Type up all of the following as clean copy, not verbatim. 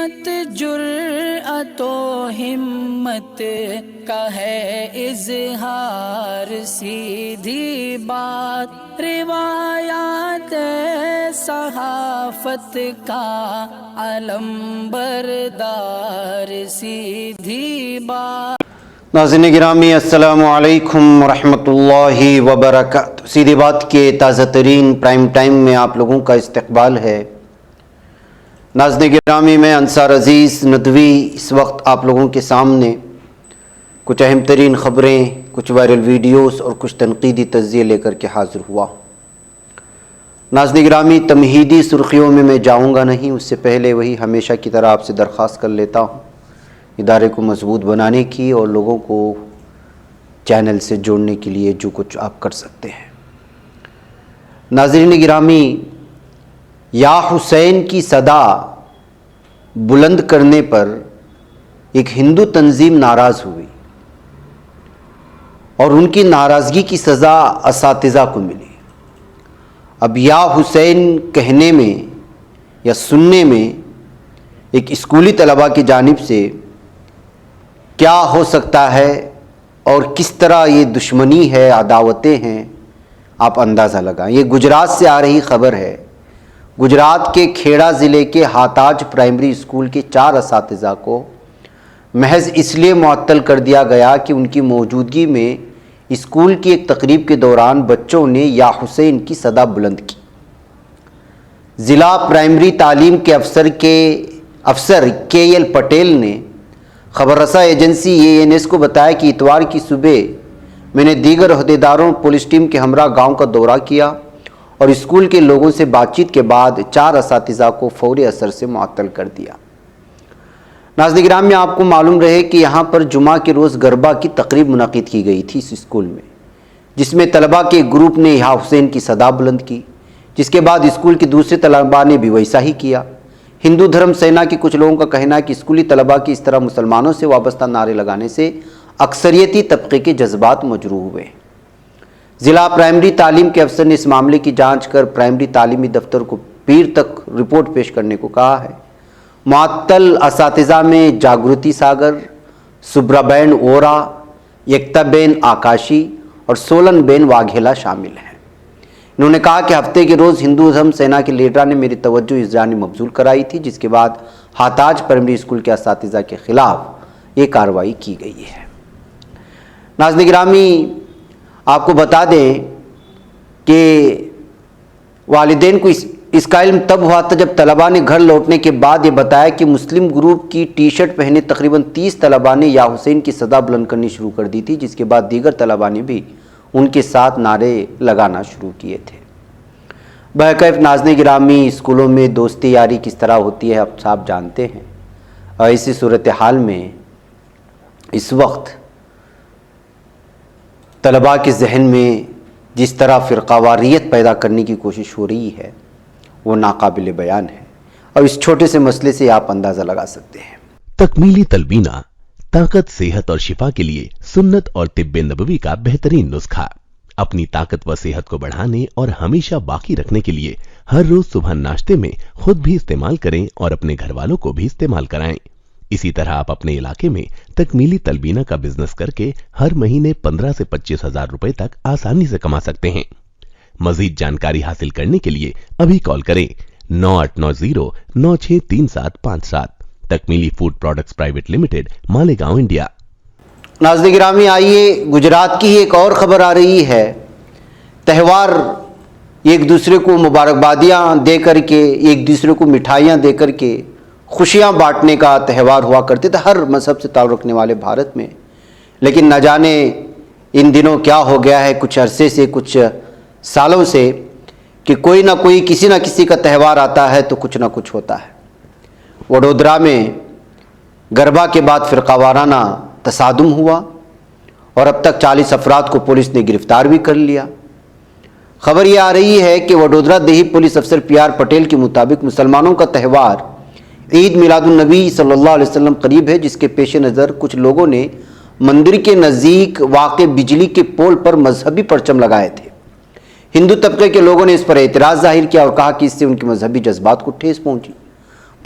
سیرت جرأت و ہمت کا ہے اظہار، سیدھی بات روایات صحافت کا علم بردار، سیدھی بات۔ ناظرین گرامی السلام علیکم ورحمۃ اللہ وبرکاتہ۔ سیدھی بات کے تازہ ترین پرائم ٹائم میں آپ لوگوں کا استقبال ہے۔ ناظرین گرامی میں انصار عزیز ندوی اس وقت آپ لوگوں کے سامنے کچھ اہم ترین خبریں، کچھ وائرل ویڈیوز اور کچھ تنقیدی تجزیے لے کر کے حاضر ہوا۔ ناظرین گرامی تمہیدی سرخیوں میں میں جاؤں گا نہیں، اس سے پہلے وہی ہمیشہ کی طرح آپ سے درخواست کر لیتا ہوں ادارے کو مضبوط بنانے کی اور لوگوں کو چینل سے جوڑنے کے لیے جو کچھ آپ کر سکتے ہیں۔ ناظرین گرامی، یا حسین کی صدا بلند کرنے پر ایک ہندو تنظیم ناراض ہوئی اور ان کی ناراضگی کی سزا اساتذہ کو ملی۔ اب یا حسین کہنے میں یا سننے میں ایک اسکولی طلباء کی جانب سے کیا ہو سکتا ہے اور کس طرح یہ دشمنی ہے، عداوتیں ہیں، آپ اندازہ لگائیں۔ یہ گجرات سے آ رہی خبر ہے۔ گجرات کے کھیڑا ضلع کے ہاتاج پرائمری اسکول کے 4 اساتذہ کو محض اس لیے معطل کر دیا گیا کہ ان کی موجودگی میں اسکول کی ایک تقریب کے دوران بچوں نے یا حسین کی صدا بلند کی۔ ضلع پرائمری تعلیم کے افسر کے ایل پٹیل نے خبر رساں ایجنسی ANS کو بتایا کہ اتوار کی صبح میں نے دیگر عہدیداروں پولیس ٹیم کے ہمراہ گاؤں کا دورہ کیا اور اسکول کے لوگوں سے بات چیت کے بعد 4 اساتذہ کو فوری اثر سے معطل کر دیا۔ ناظرین گرامی، آپ کو معلوم رہے کہ یہاں پر جمعہ کے روز گربا کی تقریب منعقد کی گئی تھی اس اسکول میں، جس میں طلباء کے ایک گروپ نے یا حسین کی صدا بلند کی، جس کے بعد اسکول کے دوسرے طلباء نے بھی ویسا ہی کیا۔ ہندو دھرم سینا کے کچھ لوگوں کا کہنا ہے کہ اسکولی طلباء کی اس طرح مسلمانوں سے وابستہ نعرے لگانے سے اکثریتی طبقے کے جذبات مجروح ہوئے۔ ضلع پرائمری تعلیم کے افسر نے اس معاملے کی جانچ کر پرائمری تعلیمی دفتر کو پیر تک رپورٹ پیش کرنے کو کہا ہے۔ معطل اساتذہ میں جاگرتی ساگر، سبرا بین اورا، یکتا بین آکاشی اور سولن بین واگھیلا شامل ہیں۔ انہوں نے کہا کہ ہفتے کے روز ہندو دھرم سینا کے لیڈر نے میری توجہ اس جانب مبذول کرائی تھی، جس کے بعد ہاتاج پرائمری اسکول کے اساتذہ کے خلاف یہ کارروائی کی گئی ہے۔ ناظرین گرامی، آپ کو بتا دیں کہ والدین کو اس کا علم تب ہوا تھا جب طلباء نے گھر لوٹنے کے بعد یہ بتایا کہ مسلم گروپ کی ٹی شرٹ پہنے تقریباً 30 طلباء نے یا حسین کی صدا بلند کرنی شروع کر دی تھی، جس کے بعد دیگر طلباء نے بھی ان کے ساتھ نعرے لگانا شروع کیے تھے۔ بہرکیف ناظرین گرامی، اسکولوں میں دوستی یاری کس طرح ہوتی ہے اب آپ جانتے ہیں، اور اسی صورتحال میں اس وقت طلباء کے ذہن میں جس طرح فرقہ واریت پیدا کرنے کی کوشش ہو رہی ہے وہ ناقابل بیان ہے، اور اس چھوٹے سے مسئلے سے آپ اندازہ لگا سکتے ہیں۔ تکمیلی تلبینہ طاقت، صحت اور شفا کے لیے سنت اور طب نبوی کا بہترین نسخہ۔ اپنی طاقت و صحت کو بڑھانے اور ہمیشہ باقی رکھنے کے لیے ہر روز صبح ناشتے میں خود بھی استعمال کریں اور اپنے گھر والوں کو بھی استعمال کرائیں۔ اسی طرح آپ اپنے علاقے میں تکمیلی تلبینہ کا بزنس کر کے ہر مہینے 15 سے 25 ہزار روپے تک آسانی سے کما سکتے ہیں۔ مزید جانکاری حاصل کرنے کے لیے ابھی کال کریں 9890963757۔ Takmeeli food products private limited, Malegaon, India. ناظرین گرامی، آئیے گجرات کی ایک اور خبر آ رہی ہے۔ تہوار ایک دوسرے کو مبارکبادیاں دے کر کے، ایک دوسرے کو مٹھائیاں دے کر کے خوشیاں بانٹنے کا تہوار ہوا کرتے تھے ہر مذہب سے تعلق رکھنے والے بھارت میں، لیکن نہ جانے ان دنوں کیا ہو گیا ہے، کچھ عرصے سے، کچھ سالوں سے، کہ کوئی نہ کوئی کسی نہ کسی کا تہوار آتا ہے تو کچھ نہ کچھ ہوتا ہے۔ وڈودرا میں گربا کے بعد فرقہ وارانہ تصادم ہوا اور اب تک 40 افراد کو پولیس نے گرفتار بھی کر لیا۔ خبر یہ آ رہی ہے کہ وڈودرا دیہی پولیس افسر PR پٹیل کے مطابق مسلمانوں کا تہوار عید میلاد النبی صلی اللہ علیہ وسلم قریب ہے، جس کے پیش نظر کچھ لوگوں نے مندر کے نزدیک واقع بجلی کے پول پر مذہبی پرچم لگائے تھے۔ ہندو طبقے کے لوگوں نے اس پر اعتراض ظاہر کیا اور کہا کہ اس سے ان کے مذہبی جذبات کو ٹھیس پہنچی۔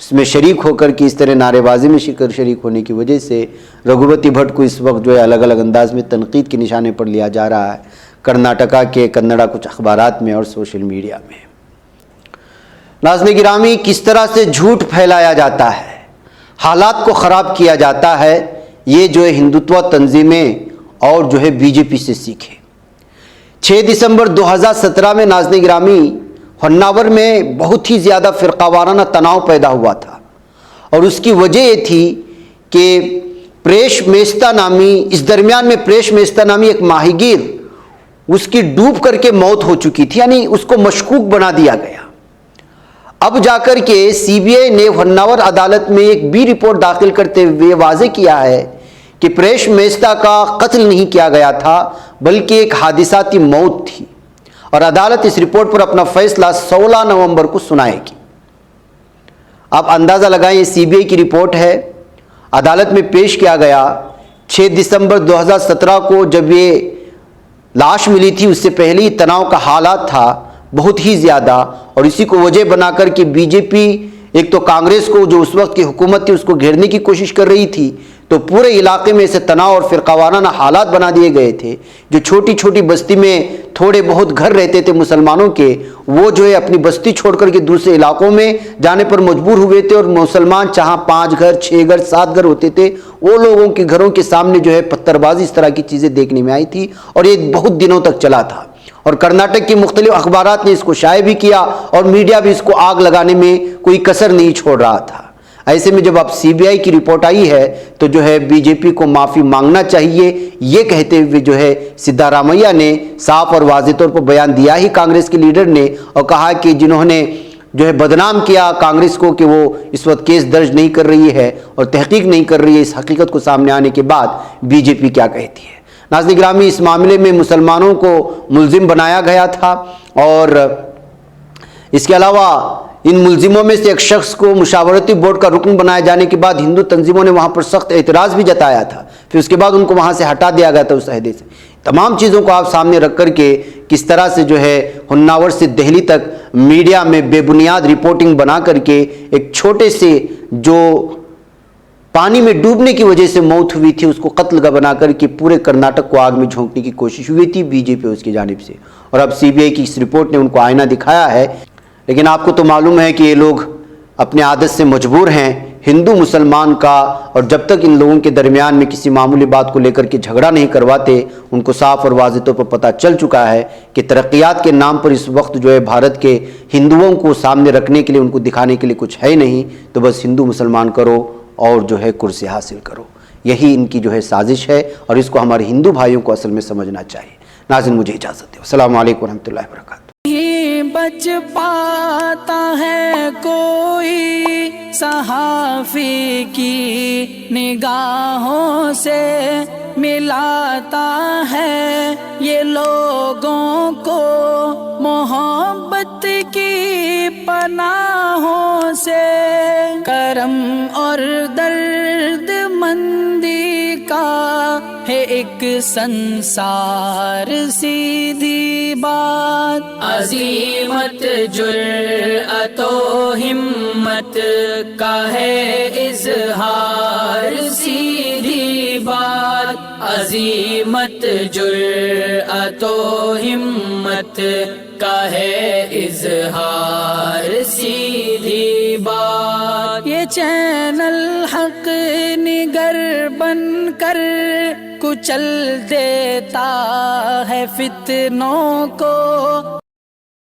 اس میں شریک ہو کر کے اس طرح نعرے بازی میں شریک ہونے کی وجہ سے رگھوپتی بھٹ کو اس وقت جو ہے الگ الگ انداز میں تنقید کے نشانے پر لیا جا رہا ہے، کرناٹکا کے کنڑا کچھ اخبارات میں اور سوشل میڈیا میں۔ ناظرین گرامی، کس طرح سے جھوٹ پھیلایا جاتا ہے، حالات کو خراب کیا جاتا ہے، یہ جو ہے ہندوتوا تنظیمیں اور جو ہے بی جے پی سے سیکھے۔ 6 دسمبر 2017 میں ناظرین گرامی ہوناور میں بہت ہی زیادہ فرقہ وارانہ تناؤ پیدا ہوا تھا، اور اس کی وجہ یہ تھی کہ پریش میستا نامی، اس درمیان میں پریش میستا نامی ایک ماہی گیر، اس کی ڈوب کر کے موت ہو چکی تھی، یعنی اس کو مشکوک بنا دیا گیا۔ اب جا کر کے سی بی آئی نے ہوناور عدالت میں ایک بی رپورٹ داخل کرتے ہوئے واضح کیا ہے کہ پریش میستا کا قتل نہیں کیا گیا تھا بلکہ ایک حادثاتی موت تھی، اور عدالت اس رپورٹ پر اپنا فیصلہ 16 نومبر کو سنائے گی۔ آپ اندازہ لگائیں، یہ سی بی آئی کی رپورٹ ہے، عدالت میں پیش کیا گیا 6 دسمبر 2017 کو، جب یہ لاش ملی تھی اس سے پہلے ہی تناؤ کا حالات تھا بہت ہی زیادہ، اور اسی کو وجہ بنا کر کے بی جے پی ایک تو کانگریس کو، جو اس وقت کی حکومت تھی، اس کو گھیرنے کی کوشش کر رہی تھی، تو پورے علاقے میں اسے تناؤ اور فرقہ وارانہ حالات بنا دیے گئے تھے۔ جو چھوٹی چھوٹی بستی میں تھوڑے بہت گھر رہتے تھے مسلمانوں کے، وہ جو ہے اپنی بستی چھوڑ کر کے دوسرے علاقوں میں جانے پر مجبور ہوئے تھے، اور مسلمان جہاں 5 گھر 6 گھر 7 گھر ہوتے تھے، وہ لوگوں کے گھروں کے سامنے جو ہے پتھر بازی اس طرح کی چیزیں دیکھنے میں آئی تھی، اور یہ بہت دنوں تک چلا تھا، اور کرناٹک کی مختلف اخبارات نے اس کو شائع بھی کیا، اور میڈیا بھی اس کو آگ لگانے میں کوئی کسر نہیں چھوڑ رہا تھا۔ ایسے میں جب اب سی بی آئی کی رپورٹ آئی ہے تو جو ہے بی جے پی کو معافی مانگنا چاہیے، یہ کہتے ہوئے جو ہے سدھارمیہ نے صاف اور واضح طور پر بیان دیا ہی کانگریس کے لیڈر نے، اور کہا کہ جنہوں نے جو ہے بدنام کیا کانگریس کو کہ وہ اس وقت کیس درج نہیں کر رہی ہے اور تحقیق نہیں کر رہی ہے، اس حقیقت کو سامنے آنے کے بعد بی جے پی کیا کہتی ہے۔ ناظرین گرامی، اس معاملے میں مسلمانوں کو ملزم بنایا گیا تھا، اور اس کے علاوہ ان ملزموں میں سے ایک شخص کو مشاورتی بورڈ کا رکن بنائے جانے کے بعد ہندو تنظیموں نے وہاں پر سخت اعتراض بھی جتایا تھا، پھر اس کے بعد ان کو وہاں سے ہٹا دیا گیا تھا اس عہدے سے۔ تمام چیزوں کو آپ سامنے رکھ کر کے کس طرح سے جو ہے ہوناور سے دہلی تک میڈیا میں بے بنیاد رپورٹنگ بنا کر کے ایک چھوٹے سے جو پانی میں ڈوبنے کی وجہ سے موت ہوئی تھی، اس کو قتل کا بنا کر کے پورے کرناٹک کو آگ میں جھونکنے کی کوشش ہوئی تھی بی جے پی اس کی جانب سے، اور اب سی بی آئی کی اس رپورٹ نے ان کو آئینہ دکھایا ہے۔ لیکن آپ کو تو معلوم ہے کہ یہ لوگ اپنے عادت سے مجبور ہیں، ہندو مسلمان کا، اور جب تک ان لوگوں کے درمیان میں کسی معمولی بات کو لے کر کے جھگڑا نہیں کرواتے، ان کو صاف اور واضح طور پر پتہ چل چکا ہے کہ ترقیات کے نام پر اس وقت جو ہے بھارت کے ہندوؤں کو سامنے رکھنے کے لیے، ان کو دکھانے کے لیے کچھ ہے نہیں، تو بس ہندو مسلمان کرو اور جو ہے کرسی حاصل کرو، یہی ان کی جو ہے سازش ہے، اور اس کو ہمارے ہندو بھائیوں کو اصل میں سمجھنا چاہیے۔ ناظرین، مجھے اجازت دیں، السلام علیکم ورحمۃ اللہ وبرکاتہ۔ بچ پاتا ہے کوئی صحافی کی نگاہوں سے، ملاتا ہے یہ لوگوں کو محبت کی پناہوں سے، کرم اور درد مندی کا ہے ایک سنسار، سیدھی بات عظیمت جرأت و ہمت کا ہے اظہار، سیدھی بات عظیمت جرأت و ہمت کا ہے اظہار، سیدھی بات۔ یہ چینل حق نگر بن کر کچل دیتا ہے فتنوں کو،